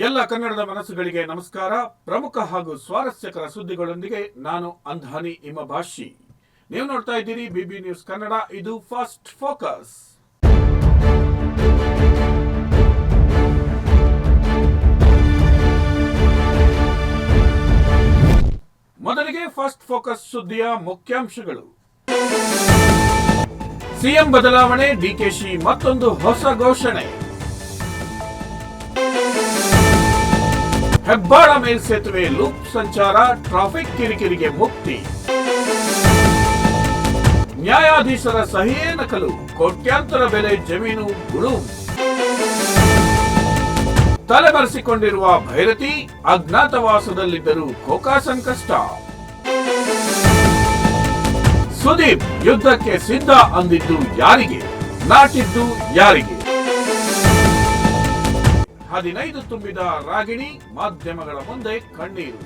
ಎಲ್ಲ ಕನ್ನಡದ ಮನಸ್ಸುಗಳಿಗೆ ನಮಸ್ಕಾರ. ಪ್ರಮುಖ ಹಾಗೂ ಸ್ವಾರಸ್ಯಕರ ಸುದ್ದಿಗಳೊಂದಿಗೆ ನಾನು ಅಂಧಾನಿ ಇಮಬಾಷಿ. ನೀವು ನೋಡ್ತಾ ಇದ್ದೀರಿ ಬಿಬಿ ನ್ಯೂಸ್ ಕನ್ನಡ. ಇದು ಫಸ್ಟ್ ಫೋಕಸ್. ಮೊದಲಿಗೆ ಫಸ್ಟ್ ಫೋಕಸ್ ಸುದ್ದಿಯ ಮುಖ್ಯಾಂಶಗಳು. ಸಿಎಂ ಬದಲಾವಣೆ, ಡಿಕೆಶಿ ಮತ್ತೊಂದು ಹೊಸ ಘೋಷಣೆ. ಹೆಬ್ಬಾಳ ಮೇಲ್ಸೇತುವೆ ಲೂಪ್ ಸಂಚಾರ, ಟ್ರಾಫಿಕ್ ಕಿರಿಕಿರಿಗೆ ಮುಕ್ತಿ. ನ್ಯಾಯಾಧೀಶರ ಸಹಿಯೇ ನಕಲು, ಕೋಟ್ಯಾಂತರ ಬೆಲೆ ಜಮೀನು ಗುಳುಂ. ತಲೆಮರೆಸಿಕೊಂಡಿರುವ ಭೈರತಿ, ಅಜ್ಞಾತವಾಸದಲ್ಲಿದ್ದರೂ ಕೋಕಾ ಸಂಕಷ್ಟ. ಸುದೀಪ್ ಯುದ್ಧಕ್ಕೆ ಸಿದ್ಧ ಅಂದಿದ್ದು ಯಾರಿಗೆ, ನಾಟಿದ್ದು ಯಾರಿಗೆ? 15 ತುಂಬಿದ ರಾಗಿಣಿ, ಮಾಧ್ಯಮಗಳ ಮುಂದೆ ಕಣ್ಣೀರು.